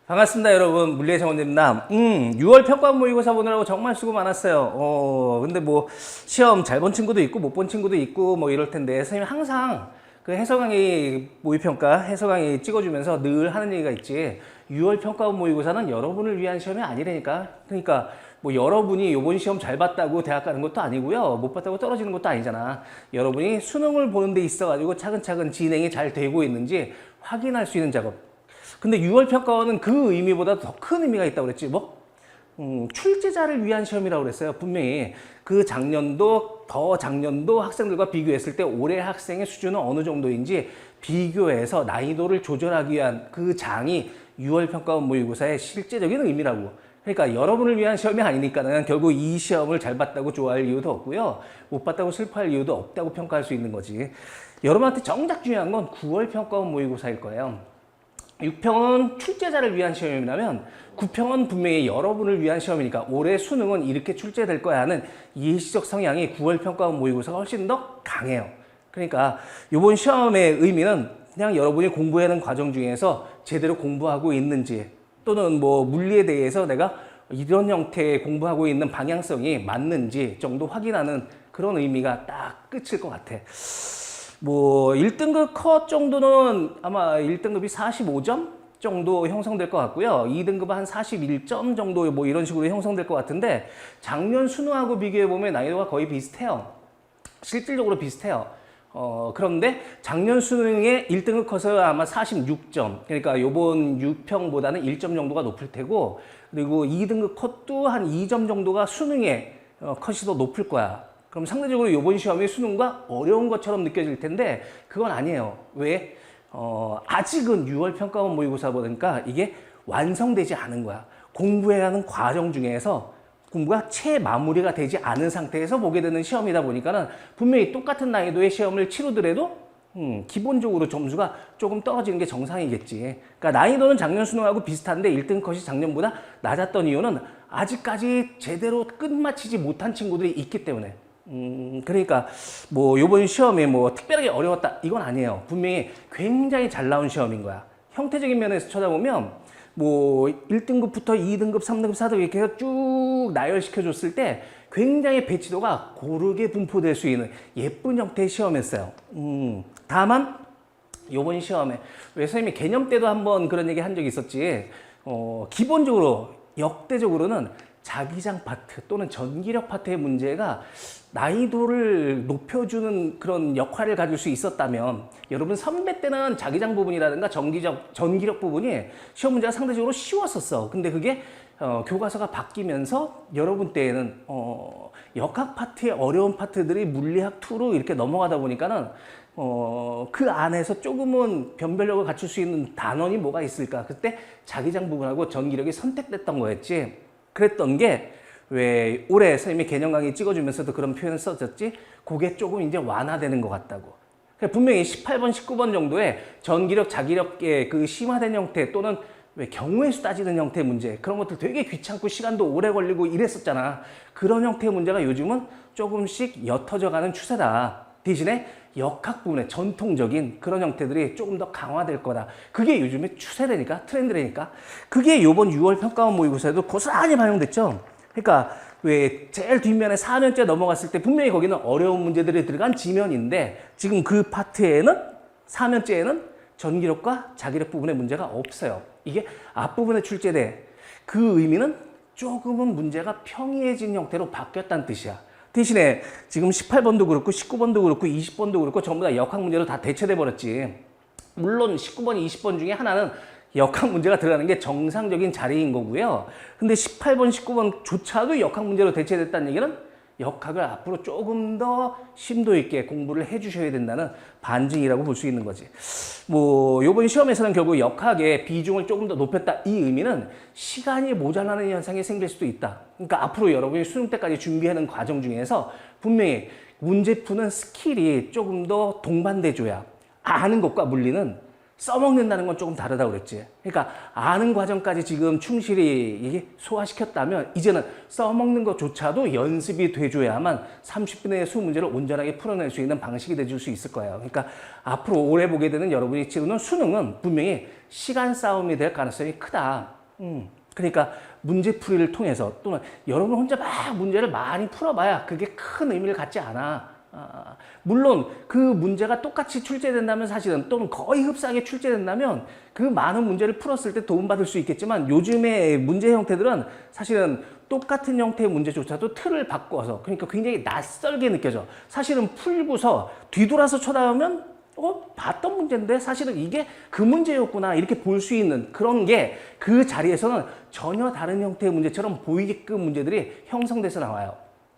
반갑습니다, 여러분. 물리의 정원입니다. 6월 평가원 모의고사 보느라고 정말 수고 많았어요. 근데 뭐, 시험 잘 본 친구도 있고, 못 본 친구도 있고, 뭐 이럴 텐데, 선생님 항상 그 해설 강의 모의평가, 해설 강의 찍어주면서 늘 하는 얘기가 있지. 6월 평가원 모의고사는 여러분을 위한 시험이 아니라니까. 그러니까, 뭐 여러분이 요번 시험 잘 봤다고 대학 가는 것도 아니고요. 못 봤다고 떨어지는 것도 아니잖아. 여러분이 수능을 보는 데 있어가지고 차근차근 진행이 잘 되고 있는지 확인할 수 있는 작업. 근데 6월 평가원은 그 의미보다 더 큰 의미가 있다고 그랬지. 뭐? 출제자를 위한 시험이라고 그랬어요. 분명히 그 작년도 학생들과 비교했을 때 올해 학생의 수준은 어느 정도인지 비교해서 난이도를 조절하기 위한 그 장이 6월 평가원 모의고사의 실제적인 의미라고. 그러니까 여러분을 위한 시험이 아니니까는 결국 이 시험을 잘 봤다고 좋아할 이유도 없고요. 못 봤다고 슬퍼할 이유도 없다고 평가할 수 있는 거지. 여러분한테 정작 중요한 건 9월 평가원 모의고사일 거예요. 6평은 출제자를 위한 시험이라면 9평은 분명히 여러분을 위한 시험이니까 올해 수능은 이렇게 출제될 거야 하는 예시적 성향이 9월 평가원 모의고사가 훨씬 더 강해요. 그러니까 이번 시험의 의미는 그냥 여러분이 공부하는 과정 중에서 제대로 공부하고 있는지 또는 뭐 물리에 대해서 내가 이런 형태의 공부하고 있는 방향성이 맞는지 정도 확인하는 그런 의미가 딱 끝일 것 같아. 뭐 1등급 컷 정도는 아마 1등급이 45점 정도 형성될 것 같고요. 2등급은 한 41점 정도 뭐 이런 식으로 형성될 것 같은데 작년 수능하고 비교해보면 난이도가 거의 비슷해요. 실질적으로 비슷해요. 그런데 작년 수능의 1등급 컷은 아마 46점. 그러니까 요번 6평보다는 1점 정도가 높을 테고 그리고 2등급 컷도 한 2점 정도가 수능의 컷이 더 높을 거야. 그럼 상대적으로 이번 시험이 수능과 어려운 것처럼 느껴질 텐데 그건 아니에요. 왜? 아직은 6월 평가원 모의고사 보니까 이게 완성되지 않은 거야. 공부해야 하는 과정 중에서 공부가 채 마무리가 되지 않은 상태에서 보게 되는 시험이다 보니까는 분명히 똑같은 난이도의 시험을 치르더라도 기본적으로 점수가 조금 떨어지는 게 정상이겠지. 그러니까 난이도는 작년 수능하고 비슷한데 1등 컷이 작년보다 낮았던 이유는 아직까지 제대로 끝마치지 못한 친구들이 있기 때문에. 그러니까 뭐 요번 시험이 뭐 특별하게 어려웠다 이건 아니에요. 분명히 굉장히 잘 나온 시험인 거야. 형태적인 면에서 쳐다보면 뭐 1등급부터 2등급, 3등급, 4등급 이렇게 해서 쭉 나열시켜 줬을 때 굉장히 배치도가 고르게 분포될 수 있는 예쁜 형태의 시험이었어요. 다만 요번 시험에 왜 선생님이 개념 때도 한번 그런 얘기 한 적이 있었지. 기본적으로 역대적으로는 자기장 파트 또는 전기력 파트의 문제가 난이도를 높여주는 그런 역할을 가질 수 있었다면 여러분 선배 때는 자기장 부분이라든가 전기력 부분이 시험 문제가 상대적으로 쉬웠었어. 근데 그게 교과서가 바뀌면서 여러분 때에는 역학 파트의 어려운 파트들이 물리학 2로 이렇게 넘어가다 보니까는 그 안에서 조금은 변별력을 갖출 수 있는 단원이 뭐가 있을까? 그때 자기장 부분하고 전기력이 선택됐던 거였지. 그랬던 게 왜 올해 선생님이 개념 강의 찍어주면서도 그런 표현을 썼었지. 그게 조금 이제 완화되는 것 같다고. 분명히 18번, 19번 정도의 전기력, 자기력의 그 심화된 형태 또는 왜 경우의 수 따지는 형태의 문제 그런 것들 되게 귀찮고 시간도 오래 걸리고 이랬었잖아. 그런 형태의 문제가 요즘은 조금씩 옅어져 가는 추세다. 대신에 역학 부분의 전통적인 그런 형태들이 조금 더 강화될 거다. 그게 요즘의 추세라니까, 트렌드라니까. 그게 요번 6월 평가원 모의고사에도 고스란히 반영됐죠. 그러니까 왜 제일 뒷면에 4년째 넘어갔을 때 분명히 거기는 어려운 문제들이 들어간 지면인데 지금 그 파트에는 4년째에는 전기력과 자기력 부분의 문제가 없어요. 이게 앞부분에 출제돼. 그 의미는 조금은 문제가 평이해진 형태로 바뀌었다는 뜻이야. 대신에 지금 18번도 그렇고 19번도 그렇고 20번도 그렇고 전부 다 역학 문제로 다 대체돼 버렸지. 물론 19번, 20번 중에 하나는 역학 문제가 들어가는 게 정상적인 자리인 거고요. 근데 18번, 19번조차도 역학 문제로 대체됐다는 얘기는 역학을 앞으로 조금 더 심도 있게 공부를 해주셔야 된다는 반증이라고 볼 수 있는 거지. 뭐 이번 시험에서는 결국 역학의 비중을 조금 더 높였다 이 의미는 시간이 모자라는 현상이 생길 수도 있다. 그러니까 앞으로 여러분이 수능 때까지 준비하는 과정 중에서 분명히 문제 푸는 스킬이 조금 더 동반돼 줘야 아는 것과 물리는 써먹는다는 건 조금 다르다고 그랬지. 그러니까 아는 과정까지 지금 충실히 이게 소화시켰다면 이제는 써먹는 것조차도 연습이 돼줘야만 30분의 수문제를 온전하게 풀어낼 수 있는 방식이 돼줄 수 있을 거예요. 그러니까 앞으로 올해 보게 되는 여러분이 치르는 수능은 분명히 시간 싸움이 될 가능성이 크다. 그러니까 문제풀이를 통해서 또는 여러분 혼자 막 문제를 많이 풀어봐야 그게 큰 의미를 갖지 않아. 물론 그 문제가 똑같이 출제된다면 사실은 또는 거의 흡사하게 출제된다면 그 많은 문제를 풀었을 때 도움받을 수 있겠지만 요즘의 문제 형태들은 사실은 똑같은 형태의 문제조차도 틀을 바꿔서 그러니까 굉장히 낯설게 느껴져. 사실은 풀고서 뒤돌아서 쳐다보면 봤던 문제인데 사실은 이게 그 문제였구나 이렇게 볼 수 있는 그런 게 그 자리에서는 전혀 다른 형태의 문제처럼 보이게끔 문제들이 형성돼서 나와요.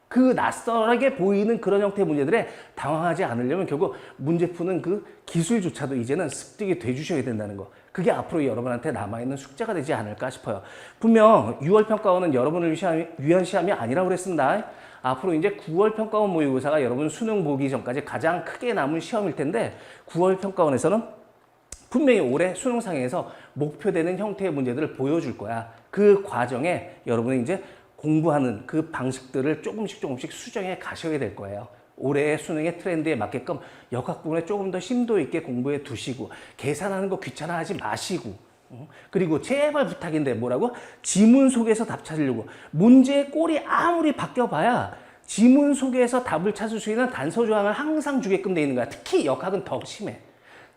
그 낯설하게 보이는 그런 형태의 문제들에 당황하지 않으려면 결국 문제 푸는 그 기술조차도 이제는 습득이 돼주셔야 된다는 거. 그게 앞으로 여러분한테 남아있는 숙제가 되지 않을까 싶어요. 분명 6월 평가원은 여러분을 위한 시험이 아니라고 그랬습니다. 앞으로 이제 9월 평가원 모의고사가 여러분 수능 보기 전까지 가장 크게 남은 시험일 텐데 9월 평가원에서는 분명히 올해 수능상에서 목표되는 형태의 문제들을 보여줄 거야. 그 과정에 여러분이 이제 공부하는 그 방식들을 조금씩 수정해 가셔야 될 거예요. 올해의 수능의 트렌드에 맞게끔 역학 부분에 조금 더 심도 있게 공부해 두시고 계산하는 거 귀찮아하지 마시고 그리고 제발 부탁인데 뭐라고? 지문 속에서 답 찾으려고 문제의 꼴이 아무리 바뀌어봐야 지문 속에서 답을 찾을 수 있는 단서 조항을 항상 주게끔 돼 있는 거야. 특히 역학은 더 심해.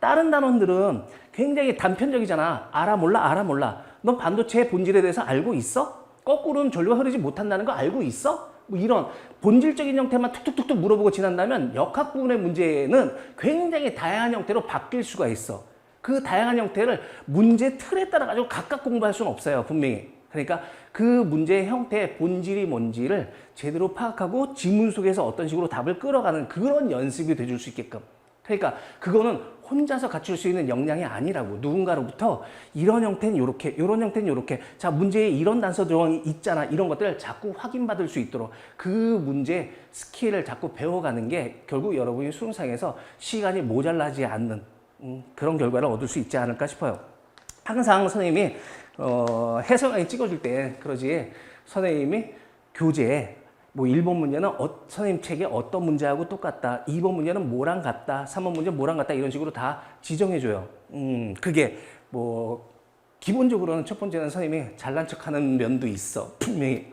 다른 단원들은 굉장히 단편적이잖아. 알아 몰라. 너 반도체의 본질에 대해서 알고 있어? 거꾸로는 전류가 흐르지 못한다는 거 알고 있어? 뭐 이런 본질적인 형태만 툭툭툭 물어보고 지난다면 역학 부분의 문제는 굉장히 다양한 형태로 바뀔 수가 있어. 그 다양한 형태를 문제 틀에 따라 가지고 각각 공부할 수는 없어요. 분명히. 그러니까 그 문제의 형태의 본질이 뭔지를 제대로 파악하고 지문 속에서 어떤 식으로 답을 끌어가는 그런 연습이 돼줄 수 있게끔. 그러니까 그거는 혼자서 갖출 수 있는 역량이 아니라고. 누군가로부터 이런 형태는 요렇게, 이런 형태는 요렇게. 자, 문제에 이런 단서 조항이 있잖아. 이런 것들을 자꾸 확인받을 수 있도록 그 문제 스킬을 자꾸 배워가는 게 결국 여러분이 수능상에서 시간이 모자라지 않는 그런 결과를 얻을 수 있지 않을까 싶어요. 항상 선생님이 해설강의 찍어줄 때 그러지. 선생님이 교재에 뭐 1번 문제는 선생님 책에 어떤 문제하고 똑같다. 2번 문제는 뭐랑 같다. 3번 문제 뭐랑 같다. 이런 식으로 다 지정해줘요. 그게 뭐 기본적으로는 첫 번째는 선생님이 잘난 척하는 면도 있어. 분명히.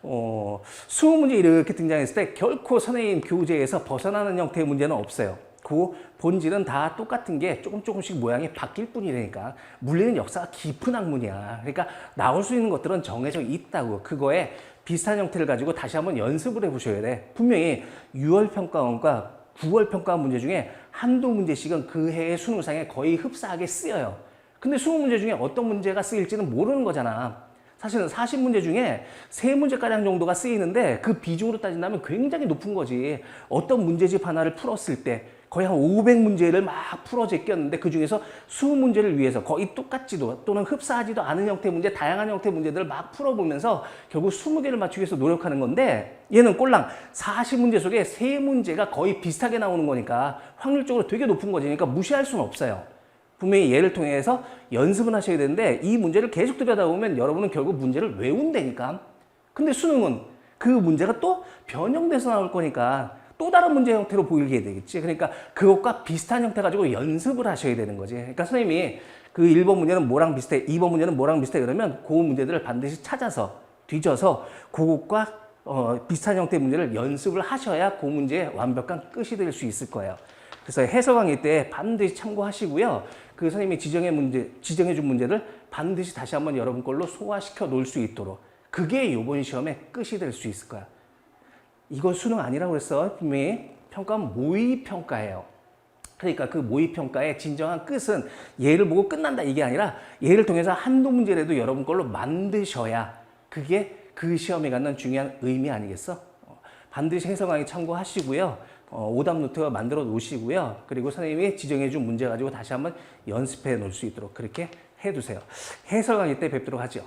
20문제 이렇게 등장했을 때 결코 선생님 교재에서 벗어나는 형태의 문제는 없어요. 그 본질은 다 똑같은 게 조금씩 모양이 바뀔 뿐이라니까. 물리는 역사가 깊은 학문이야. 그러니까 나올 수 있는 것들은 정해져 있다고. 그거에 비슷한 형태를 가지고 다시 한번 연습을 해보셔야 돼. 분명히 6월 평가원과 9월 평가원 문제 중에 한두 문제씩은 그 해의 수능상에 거의 흡사하게 쓰여요. 근데 20문제 중에 어떤 문제가 쓰일지는 모르는 거잖아. 사실은 40문제 중에 3문제가량 정도가 쓰이는데 그 비중으로 따진다면 굉장히 높은 거지. 어떤 문제집 하나를 풀었을 때 거의 한 500문제를 막 풀어 제꼈는데 그 중에서 20문제를 위해서 거의 똑같지도 또는 흡사하지도 않은 형태의 문제, 다양한 형태의 문제들을 막 풀어보면서 결국 20개를 맞추기 위해서 노력하는 건데 얘는 꼴랑 40문제 속에 3문제가 거의 비슷하게 나오는 거니까 확률적으로 되게 높은 거지. 그러니까 무시할 수는 없어요. 분명히 얘를 통해서 연습은 하셔야 되는데 이 문제를 계속 들여다보면 여러분은 결국 문제를 외운다니까. 근데 수능은 그 문제가 또 변형돼서 나올 거니까 또 다른 문제 형태로 보이게 되겠지. 그러니까 그것과 비슷한 형태 가지고 연습을 하셔야 되는 거지. 그러니까 선생님이 그 1번 문제는 뭐랑 비슷해, 2번 문제는 뭐랑 비슷해 그러면 그 문제들을 반드시 찾아서 뒤져서 그것과 비슷한 형태의 문제를 연습을 하셔야 그 문제의 완벽한 끝이 될 수 있을 거예요. 그래서 해설 강의 때 반드시 참고하시고요. 그 선생님이 지정해준 문제를 반드시 다시 한번 여러분 걸로 소화시켜 놓을 수 있도록. 그게 이번 시험의 끝이 될 수 있을 거야. 이건 수능 아니라고 그랬어. 분명히 평가는 모의평가예요. 그러니까 그 모의평가의 진정한 끝은 얘를 보고 끝난다 이게 아니라 얘를 통해서 한두 문제라도 여러분 걸로 만드셔야 그게 그 시험에 갖는 중요한 의미 아니겠어? 반드시 해설 강의 참고하시고요. 오답 노트 만들어 놓으시고요. 그리고 선생님이 지정해 준 문제 가지고 다시 한번 연습해 놓을 수 있도록 그렇게 해두세요. 해설 강의 때 뵙도록 하죠.